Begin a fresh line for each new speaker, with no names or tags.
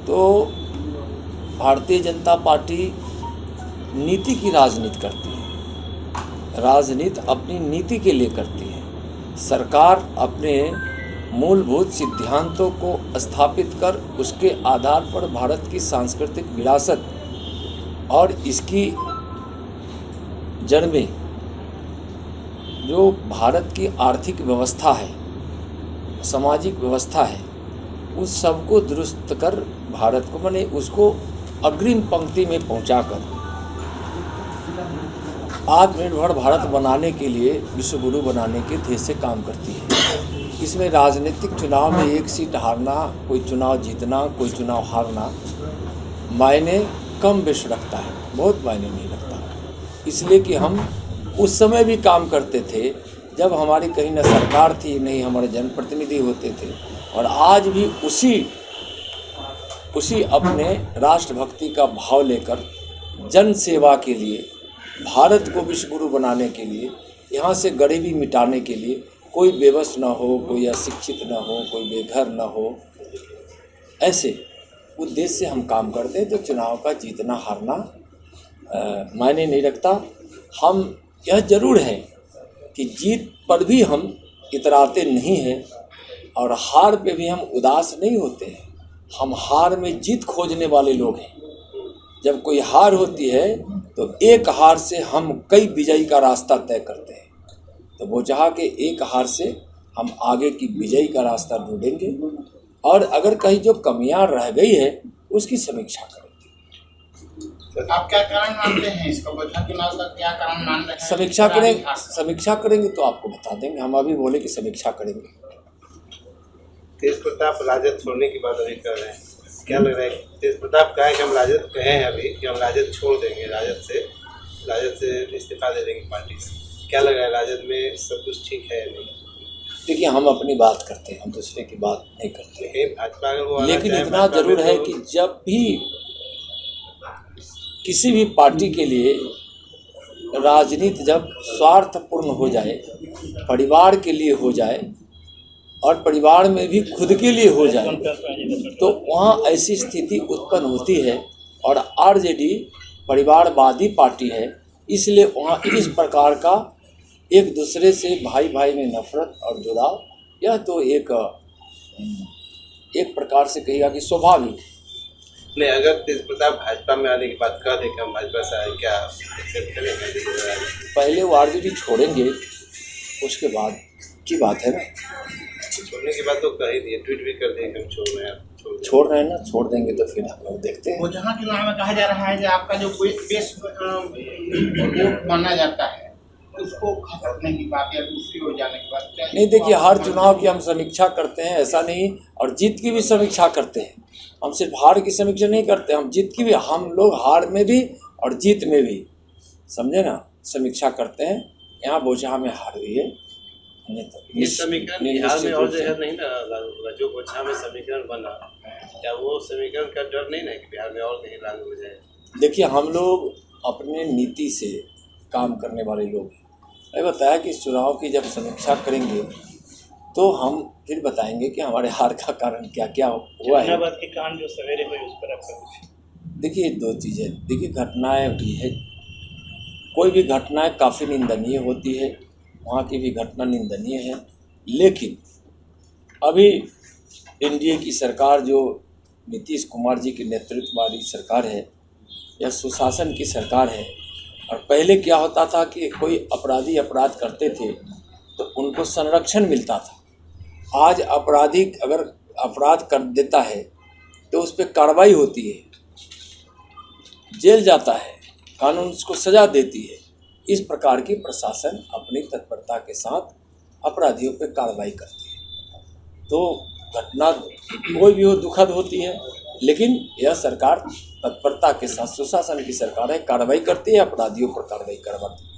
तो भारतीय जनता पार्टी नीति की राजनीति करती है, राजनीति अपनी नीति के लिए करती है। सरकार अपने मूलभूत सिद्धांतों को स्थापित कर उसके आधार पर भारत की सांस्कृतिक विरासत और इसकी जड़ में जो भारत की आर्थिक व्यवस्था है, सामाजिक व्यवस्था है, उस सबको दुरुस्त कर भारत को माने उसको अग्रिम पंक्ति में पहुंचाकर आत्मनिर्भर भारत बनाने के लिए, विश्व गुरु बनाने के ध्येय से काम करती है। इसमें राजनीतिक चुनाव में एक सीट हारना, कोई चुनाव जीतना, कोई चुनाव हारना मायने कम बेश रखता है, बहुत मायने नहीं रखता। इसलिए कि हम उस समय भी काम करते थे जब हमारी कहीं न सरकार थी, नहीं हमारे जनप्रतिनिधि होते थे, और आज भी उसी अपने राष्ट्रभक्ति का भाव लेकर जन सेवा के लिए, भारत को विश्व गुरु बनाने के लिए, यहाँ से गरीबी मिटाने के लिए, कोई बेबस न हो, कोई अशिक्षित न हो, कोई बेघर न हो, ऐसे उद्देश्य से हम काम करते हैं। तो चुनाव का जीतना हारना मायने नहीं रखता। हम यह जरूर है कि जीत पर भी हम इतराते नहीं हैं और हार पे भी हम उदास नहीं होते हैं। हम हार में जीत खोजने वाले लोग हैं। जब कोई हार होती है तो एक हार से हम कई विजयी का रास्ता तय करते हैं। तो वो चाह के एक हार से हम आगे की विजयी का रास्ता ढूंढेंगे और अगर कहीं जो कमियां रह गई है उसकी समीक्षा करेंगे।
तो आप क्या कारण मानते हैं इसको? चुनाव का क्या कारण मान रहे हैं?
समीक्षा करेंगे तो आपको बता देंगे। हम अभी बोले कि समीक्षा करेंगे।
तेज प्रताप राजद छोड़ने की बात अभी कर रहे हैं, क्या लग रहा है? तेज प्रताप कहा है कि हम राजद कहे हैं अभी कि हम राजद छोड़ देंगे, राजद से इस्तीफा दे देंगे पार्टी से। क्या लग रहा है, राजद में सब कुछ ठीक है या नहीं?
देखिए, हम अपनी बात करते हैं, हम दूसरे की बात नहीं करते।
भाजपा अगर वो
लेकिन इतना जरूर है कि जब भी किसी भी पार्टी के लिए राजनीति जब स्वार्थपूर्ण हो जाए, परिवार के लिए हो जाए और परिवार में भी खुद के लिए हो जाए, तो वहाँ ऐसी स्थिति उत्पन्न होती है। और आरजेडी परिवारवादी पार्टी है, इसलिए वहाँ इस प्रकार का एक दूसरे से भाई भाई में नफरत और जुड़ाव, यह तो एक प्रकार से कहिएगा कि स्वाभाविक।
नहीं, अगर तेज प्रताप भाजपा में आने की बात कह दे कि हम भाजपा से आए, क्या एक्सेप्ट करेंगे?
पहले वो आरजेडी छोड़ेंगे, उसके बाद की बात है ना।
छोड़ने की बात तो कह ही दिए, ट्वीट भी कर दिए कि हम छोड़ रहे हैं
ना, छोड़ देंगे तो फिर हम लोग देखते हैं।
वो जहाँ चुनाव में कहा जा रहा है कि आपका जो बेस वोट माना जाता है उसको खत्म की बात या दूसरी ओर जाने की बात क्या?
नहीं, देखिए, हर चुनाव की हम समीक्षा करते हैं, ऐसा नहीं, और जीत की भी समीक्षा करते हैं। हम सिर्फ हार की समीक्षा नहीं करते, हम जीत की भी, हम लोग हार में भी और जीत में भी, समझे ना, समीक्षा करते हैं। यहाँ बोचहा में हार हुई है,
ये समीकरण बिहार में और जगह नहीं ना लागू होगा। जो बोचहा में समीकरण बना, क्या वो समीकरण का डर नहीं ना कि बिहार में और कहीं लागू हो जाए?
देखिए, हम लोग अपने नीति से काम करने वाले लोग हैं। मैंने बताया कि इस चुनाव की जब समीक्षा करेंगे तो हम फिर बताएंगे कि हमारे हार का कारण क्या क्या हुआ है।
के कारण जो सवेरे हुए उस पर आपका
देखिए, दो चीज़ें, देखिए, घटनाएं हुई है, कोई भी घटनाएं काफ़ी निंदनीय होती है, वहाँ की भी घटना निंदनीय है। लेकिन अभी एनडीए की सरकार, जो नीतीश कुमार जी के नेतृत्व वाली सरकार है, यह सुशासन की सरकार है। और पहले क्या होता था कि कोई अपराधी अपराध करते थे तो उनको संरक्षण मिलता था। आज अपराधी अगर अपराध कर देता है तो उस पर कार्रवाई होती है, जेल जाता है, कानून उसको सजा देती है। इस प्रकार की प्रशासन अपनी तत्परता के साथ अपराधियों पर कार्रवाई करती है। तो घटना कोई भी हो दुखद होती है, लेकिन यह सरकार तत्परता के साथ, सुशासन की सरकार है, कार्रवाई करती है, अपराधियों पर कार्रवाई करवाती है।